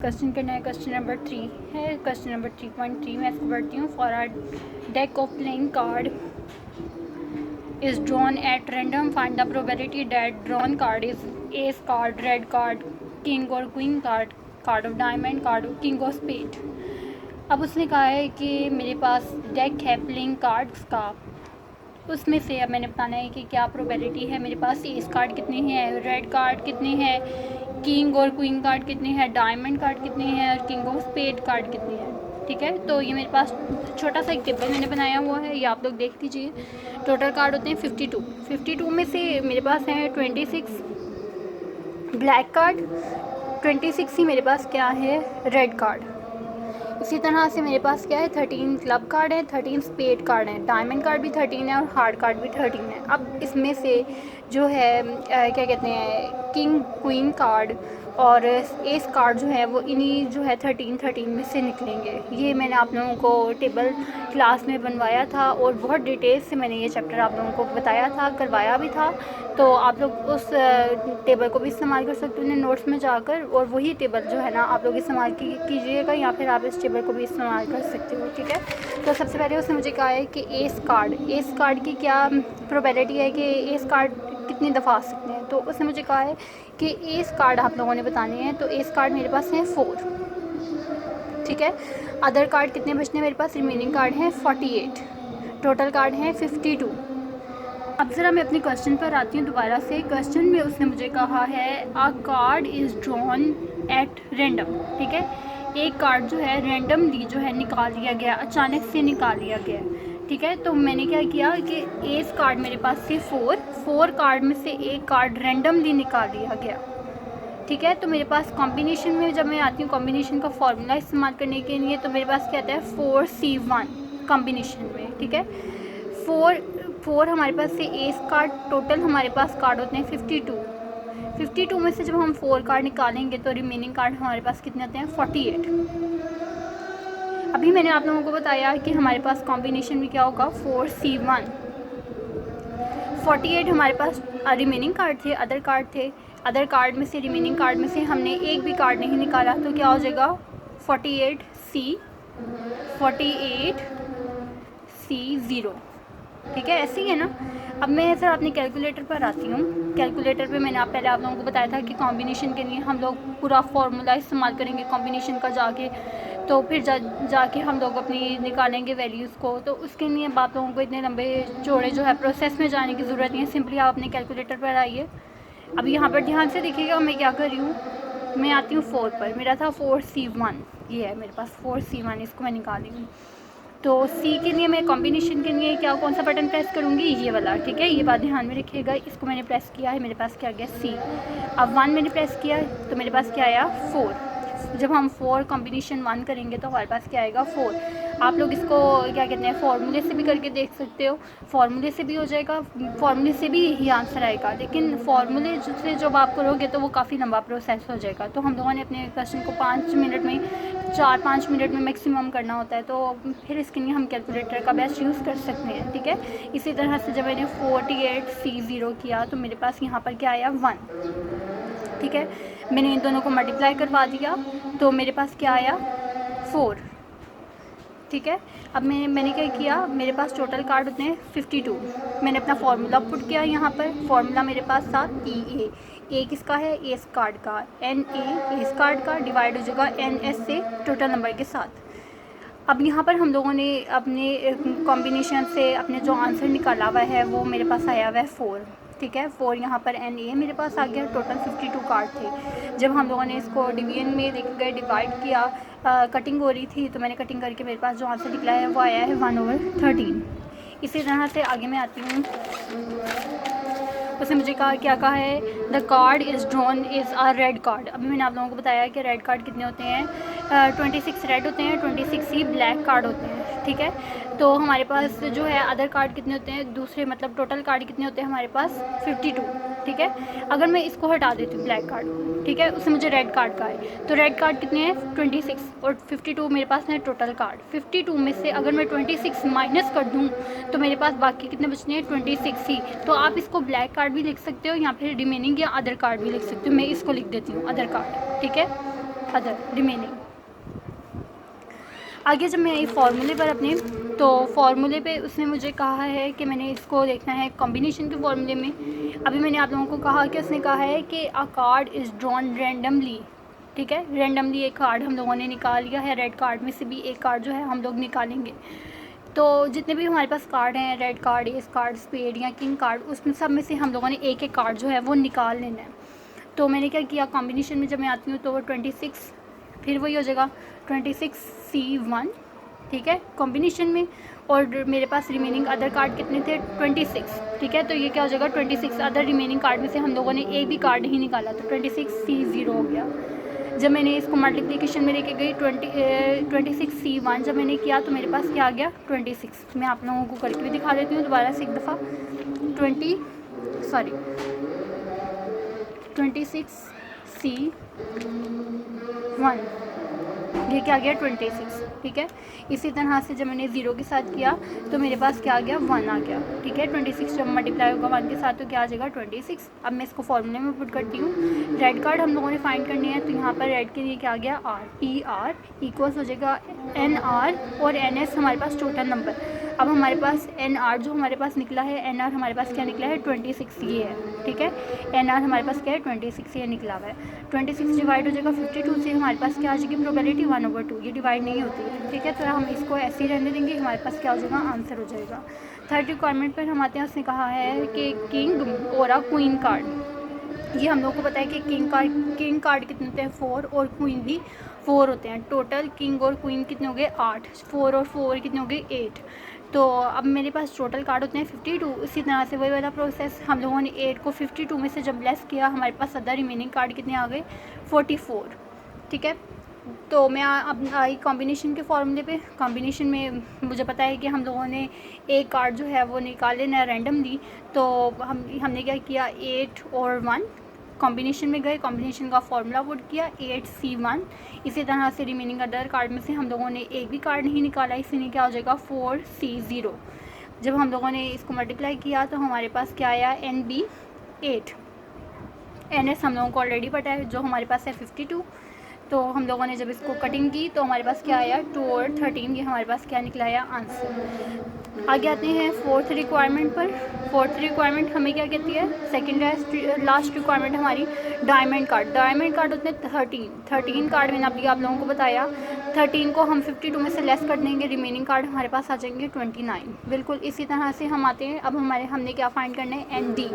Question करना है। Question number 3 है। क्वेश्चन नंबर 3.3 मैं इसको पढ़ती हूँ। For are deck of playing card is drawn at random, find the probability that drawn card is ace card, red card, king or queen card, card of diamond, card of king or spade। अब उसने कहा है कि मेरे पास deck है playing cards का, उसमें से अब मैंने बताना है कि क्या प्रोबेबिलिटी है। मेरे पास एस कार्ड कितनी है, रेड कार्ड कितनी है, किंग और क्वीन कार्ड कितनी है, डायमंड कार्ड कितनी है और किंग ऑफ स्पेड कार्ड कितनी है। ठीक है, तो ये मेरे पास छोटा सा एक टेबल मैंने बनाया हुआ है, ये आप लोग देख लीजिए। टोटल कार्ड होते हैं 52 में से मेरे पास है 26 ब्लैक कार्ड, 26 ही मेरे पास क्या है रेड कार्ड। इसी तरह से मेरे पास क्या है 13 क्लब कार्ड है, 13 स्पेड कार्ड है, डायमंड कार्ड भी 13 है और हार्ड कार्ड भी 13 है। अब इसमें से जो है क्या कहते हैं किंग क्वीन कार्ड और एस कार्ड जो है वो इन्हीं जो है 13 में से निकलेंगे। ये मैंने आप लोगों को टेबल क्लास में बनवाया था और बहुत डिटेल से मैंने ये चैप्टर आप लोगों को बताया था, करवाया भी था। तो आप लोग उस टेबल को भी इस्तेमाल कर सकते हैं नोट्स में जाकर, और वही टेबल जो है ना आप लोग इस्तेमाल कीजिएगा, या फिर आप इस टेबल को भी इस्तेमाल कर सकते हो। ठीक है, तो सबसे पहले उसने मुझे कहा है कि एस कार्ड की क्या प्रोबेबिलिटी है कि एस कार्ड कितनी दफ़ा आ सकते हैं। तो उसने मुझे कहा है कि एस कार्ड आप लोगों ने बताने हैं, तो एस कार्ड मेरे पास है 4। ठीक है, अदर कार्ड कितने बचने हैं मेरे पास, रिमेनिंग कार्ड हैं 48, टोटल कार्ड हैं 52। अब ज़रा मैं अपने क्वेश्चन पर आती हूँ दोबारा से। क्वेश्चन में उसने मुझे कहा है अ card is drawn at random. ठीक है, एक कार्ड जो है रैंडमली जो है निकाल लिया गया, अचानक से निकाल लिया गया। ठीक है, तो मैंने क्या किया कि एस कार्ड मेरे पास से 4 कार्ड में से एक कार्ड रैंडमली निकाल लिया गया। ठीक है, तो मेरे पास कॉम्बिनेशन में जब मैं आती हूँ कॉम्बिनेशन का फॉर्मूला इस्तेमाल करने के लिए, तो मेरे पास क्या आता है 4C1 कॉम्बिनेशन में। ठीक है, 4 हमारे पास से एस कार्ड, टोटल हमारे पास कार्ड होते हैं 52 में से जब हम 4 कार्ड निकालेंगे तो रिमेनिंग कार्ड हमारे पास कितने आते हैं 48। अभी मैंने आप लोगों को बताया कि हमारे पास कॉम्बिनेशन में क्या होगा 4C1, 48 हमारे पास रिमेनिंग कार्ड थे, अदर कार्ड में से रिमेनिंग कार्ड में से हमने एक भी कार्ड नहीं निकाला, तो क्या हो जाएगा 48C0। ठीक है, ऐसे ही है ना। अब मैं सर अपने कैलकुलेटर पर आती हूँ। कैलकुलेटर पे मैंने पहले आप लोगों को बताया था कि कॉम्बिनेशन के लिए हम लोग पूरा फार्मूला इस्तेमाल करेंगे कॉम्बिनेशन का जाके, तो फिर जाके हम लोग अपनी निकालेंगे वैल्यूज़ को। तो उसके लिए आप लोगों को इतने लंबे चौड़े जो है प्रोसेस में जाने की ज़रूरत नहीं है, सिंपली आप अपने कैलकुलेटर पर आइए। अब यहाँ पर ध्यान से देखिएगा मैं क्या कर रही हूँ। मैं आती हूँ 4 पर, मेरा था 4C1, ये है मेरे पास 4C1, इसको मैं निकाली हूँ। तो सी के लिए मैं कॉम्बिनेशन के लिए कौन सा बटन प्रेस करूँगी, ये वाला। ठीक है, ये बात ध्यान में रखिएगा। इसको मैंने प्रेस किया है, मेरे पास क्या आ गया सी। अब 1 मैंने प्रेस किया तो मेरे पास क्या आया 4। जब हम 4 कॉम्बिनेशन 1 करेंगे तो हमारे पास क्या आएगा 4। आप लोग इसको क्या कहते हैं फार्मूले से भी करके देख सकते हो, फार्मूले से भी हो जाएगा, फार्मूले से भी यही आंसर आएगा, लेकिन फार्मूले से जब आप करोगे तो वो काफ़ी लंबा प्रोसेस हो जाएगा। तो हम लोगों ने अपने क्वेश्चन को 5 मिनट में 4-5 मिनट में मैक्सिमम करना होता है, तो फिर इसके लिए हम कैलकुलेटर का बेस्ट यूज़ कर सकते हैं। ठीक है, इसी तरह से जब मैंने 48C0 किया तो मेरे पास यहाँ पर क्या आया 1। ठीक है, मैंने इन दोनों को मल्टीप्लाई करवा दिया तो मेरे पास क्या आया 4। ठीक है, अब मैंने क्या किया, मेरे पास टोटल कार्ड होते हैं 52। मैंने अपना फार्मूला पुट किया यहाँ पर, फार्मूला मेरे पास था ए किसका है एस कार्ड का, NA एस कार्ड का डिवाइड हो जाएगा NS से टोटल नंबर के साथ। अब यहाँ पर हम लोगों ने अपने कॉम्बिनेशन से अपने जो आंसर निकाला हुआ है वो मेरे पास आया हुआ है 4। ठीक है, 4 यहाँ पर NA मेरे पास आ गया। टोटल 52 कार्ड थे। जब हम लोगों ने इसको डिवीजन में देख गए, डिवाइड किया, कटिंग हो रही थी तो मैंने कटिंग करके मेरे पास जो आंसर निकला है वो आया है 1/13। इसी तरह से आगे मैं आती हूँ। उसने मुझे क्या कहा है, the card is drawn is a red card. अभी मैंने आप लोगों को बताया कि रेड कार्ड कितने होते हैं, 26 रेड होते हैं, 26 ही ब्लैक कार्ड होते हैं। ठीक है, तो हमारे पास जो है अदर कार्ड कितने होते हैं, दूसरे मतलब टोटल कार्ड कितने होते हैं हमारे पास 52। ठीक है, अगर मैं इसको हटा देती हूँ ब्लैक कार्ड, ठीक है, उससे मुझे रेड कार्ड का है, तो रेड कार्ड कितने हैं 26 और 52 मेरे पास है टोटल कार्ड। 52 में से अगर मैं 26 माइनस कर दूँ तो मेरे पास बाकी कितने बचने हैं 26 ही। तो आप इसको ब्लैक कार्ड भी लिख सकते हो या फिर रिमेनिंग या अदर कार्ड भी लिख सकते हो। मैं इसको लिख देती हूँ अदर कार्ड। ठीक है, अदर रिमेनिंग। आगे जब मैं आई फार्मूले पर अपने, तो फार्मूले पे उसने मुझे कहा है कि मैंने इसको देखना है कॉम्बिनेशन के फार्मूले में। अभी मैंने आप लोगों को कहा कि उसने कहा है कि अ कार्ड इज़ ड्रॉन रैंडमली, ठीक है, रैंडमली एक कार्ड हम लोगों ने निकाल लिया है, रेड कार्ड में से भी एक कार्ड जो है हम लोग निकालेंगे। तो जितने भी हमारे पास कार्ड हैं, red card, ace card, spade या किंग कार्ड, उसमें सब में से हम लोगों ने एक एक कार्ड जो है वो निकाल लेना है। तो मैंने क्या किया, कॉम्बिनेशन में जब मैं आती हूँ तो वो 26, फिर वही हो जाएगा 26C1, ठीक है, कॉम्बिनेशन में। और मेरे पास रिमेनिंग अदर कार्ड कितने थे, 26, ठीक है। तो ये क्या हो जाएगा, 26 अदर रिमेनिंग कार्ड में से हम लोगों ने एक भी कार्ड ही निकाला, तो 26C0 हो गया। जब मैंने इसको मल्टीप्लिकेशन में लेके गई 26C1 जब मैंने किया तो मेरे पास क्या आ गया, 26। मैं आप लोगों को करके भी दिखा देती हूँ दोबारा से एक दफ़ा। 26C1, ये क्या आ गया, 26, ठीक है। इसी तरह से जब मैंने ज़ीरो के साथ किया तो मेरे पास क्या आ गया, 1 आ गया, ठीक है। 26 जब मल्टीप्लाई होगा 1 के साथ तो क्या आ जाएगा, 26। अब मैं इसको फॉर्मूले में पुट करती हूँ। रेड कार्ड हम लोगों ने फाइंड करनी है, तो यहाँ पर रेड के लिए क्या आ गया, R इक्वल्स हो जाएगा NR और NS हमारे पास टोटल नंबर। अब हमारे पास NR जो हमारे पास निकला है, NR हमारे पास क्या निकला है, 26 ये है, ठीक है। NR हमारे पास क्या है, 26 ये निकला हुआ है। 26 डिवाइड हो जाएगा 52 से, हमारे पास क्या आ जाएगी, प्रोबेबिलिटी 1/2, ये डिवाइड नहीं होती है, ठीक है। तो हम इसको ऐसे ही रहने देंगे, हमारे पास क्या हो जाएगा, आंसर हो जाएगा। थर्ड रिक्वायरमेंट पर हम आते हैं, उसने कहा है कि किंग और अ क्वीन कार्ड। ये हम लोग को पता है कि किंग कार्ड कितने होते हैं, 4, और क्वीन भी 4 होते हैं। टोटल किंग और क्वीन कितने हो गए, 8, 4 और 4 कितने हो गए, 8। तो अब मेरे पास टोटल कार्ड होते हैं 52। इसी तरह से वही वाला प्रोसेस, हम लोगों ने 8 को 52 में से जब लेस किया, हमारे पास अदर रिमेनिंग कार्ड कितने आ गए, 44, ठीक है। तो मैं अब आई कॉम्बिनेशन के फॉर्मूले पे। कॉम्बिनेशन में मुझे पता है कि हम लोगों ने एक कार्ड जो है वो निकाल लेना है रैंडमली। तो हमने क्या किया, 8 और 1 कॉम्बिनेशन में गए, कॉम्बिनेशन का फॉर्मूला पुट किया 8C1। इसी तरह से रिमेनिंग अदर कार्ड में से हम लोगों ने एक भी कार्ड नहीं निकाला, इसीलिए क्या हो जाएगा, 4C0। जब हम लोगों ने इसको मल्टीप्लाई किया तो हमारे पास क्या आया, NB 8। NS हम लोगों को ऑलरेडी पता है, जो हमारे पास है 52। तो हम लोगों ने जब इसको कटिंग की तो हमारे पास क्या आया, 2 और 13, ये हमारे पास क्या निकला आया, आंसर। आगे आते हैं फोर्थ रिक्वायरमेंट पर। फोर्थ रिक्वायरमेंट हमें क्या कहती है, सेकेंड लास्ट रिक्वायरमेंट हमारी डायमंड कार्ड। डायमंड कार्ड होते हैं 13 कार्ड मैंने अभी आप लोगों को बताया। 13 को हम 52 में से लेस कर देंगे, रिमेनिंग कार्ड हमारे पास आ जाएंगे 29। बिल्कुल इसी तरह से हम आते हैं, अब हमने क्या फ़ाइंड करना है, ND,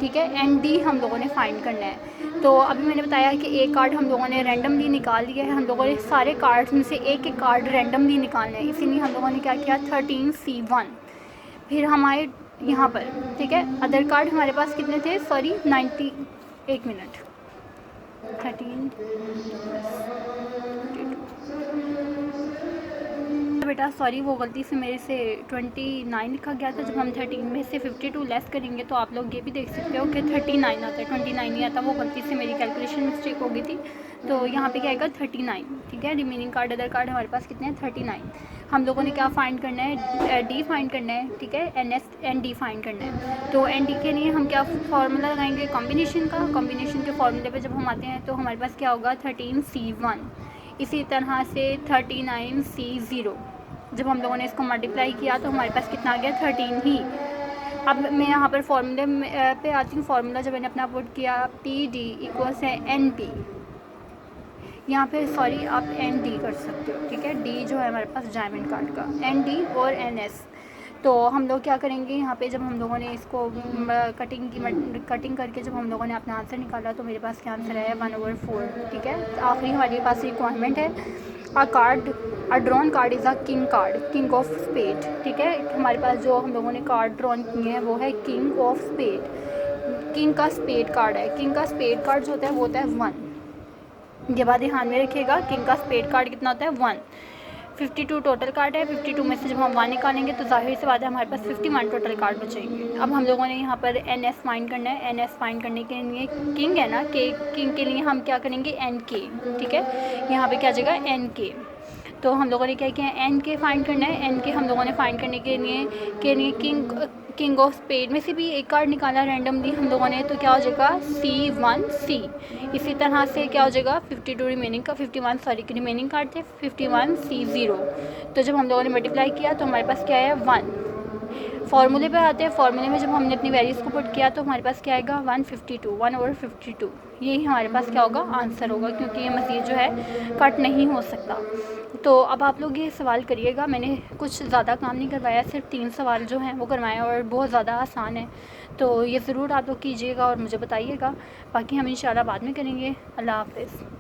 ठीक है। ND हम लोगों ने फ़ाइंड करना है। तो अभी मैंने बताया कि एक कार्ड हम लोगों ने रैंडमली निकाल लिया है, हम लोगों ने सारे कार्ड्स में से एक एक कार्ड रैंडमली निकालना है, इसीलिए हम लोगों ने क्या किया, 13C1। फिर हम आए यहाँ पर, ठीक है। अदर कार्ड हमारे पास कितने थे, सॉरी 90, एक मिनट, 13 बेटा सॉरी, वो गलती से मेरे से 29 लिखा गया था। जब हम 13 में से 52 लेस करेंगे तो आप लोग ये भी देख सकते हो कि 39 आता है, 29 नहीं आता, वो गलती से मेरी कैलकुलेशन मिस्टेक हो गई थी। तो यहाँ पे क्या आएगा, 39, ठीक है। रिमेनिंग कार्ड अदर कार्ड हमारे पास कितने हैं, 39। हम लोगों ने क्या फाइंड करना है, D फाइंड करना है, ठीक है। ND फाइंड करना है। तो ND के लिए हम क्या फार्मूला लगाएंगे, कॉम्बिनेशन का। कॉम्बिनेशन के फार्मूले पर जब हम आते हैं तो हमारे पास क्या होगा, 13C1। इसी तरह से 39C0। जब हम लोगों ने इसको मल्टीप्लाई किया तो हमारे पास कितना आ गया, 13 ही। अब मैं यहाँ पर फॉर्मूले पे आती हूँ। फार्मूला जब मैंने अपना पुट किया, PD इक्वल्स है NP। यहाँ पे सॉरी आप ND कर सकते हो, ठीक है। D जो है हमारे पास डायमंड कार्ड का, ND और NS। तो हम लोग क्या करेंगे, यहाँ पे जब हम लोगों ने इसको कटिंग करके जब हम लोगों ने अपना आंसर निकाला तो मेरे पास क्या आंसर आया, 1/4, ठीक है। आखिरी हमारे पास रिक्वायरमेंट है, a drawn card is a king card, king of spade, ठीक है। हमारे पास जो हम लोगों ने कार्ड ड्रॉन किए हैं वो है किंग ऑफ स्पेड। किंग का स्पेड कार्ड है। किंग का स्पेड कार्ड जो होता है वो होता है 1। ये बात ध्यान में रखिएगा, किंग का स्पेड कार्ड कितना होता है, 1। 52 टोटल कार्ड है, 52 में से जब हम 1 निकालेंगे तो जाहिर सी बात है हमारे पास 51 टोटल कार्ड बचेंगे। अब हम लोगों ने यहाँ पर NS फाइंड करना है। NS फाइंड करने के लिए किंग है ना, किंग के लिए हम क्या करेंगे, NK, ठीक है। यहाँ पे क्या आ जाएगा, NK। तो हम लोगों ने क्या किया, NK फाइंड करना है। NK हम लोगों ने फाइंड करने के लिए किंग किंग ऑफ स्पेड में से भी एक कार्ड निकाला रैंडमली हम लोगों ने, तो क्या हो जाएगा C1C। इसी तरह से क्या हो जाएगा 52 रिमेनिंग का 51 सॉरी के रिमेनिंग कार्ड थे 51C0। तो जब हम लोगों ने मल्टीप्लाई किया तो हमारे पास क्या है 1। फार्मूले पे आते हैं, फार्मूले में जब हमने अपनी वैल्यूज़ को पुट किया तो हमारे पास क्या आएगा 152 1/52। यही हमारे पास क्या होगा आंसर होगा, क्योंकि ये मज़ीद जो है कट नहीं हो सकता। तो अब आप लोग ये सवाल करिएगा, मैंने कुछ ज़्यादा काम नहीं करवाया, सिर्फ 3 सवाल जो हैं वो करवाए और बहुत ज़्यादा आसान है। तो ये ज़रूर आप लोग कीजिएगा और मुझे बताइएगा, बाकी हम इंशाल्लाह बाद में करेंगे। अल्लाह हाफ़िज़।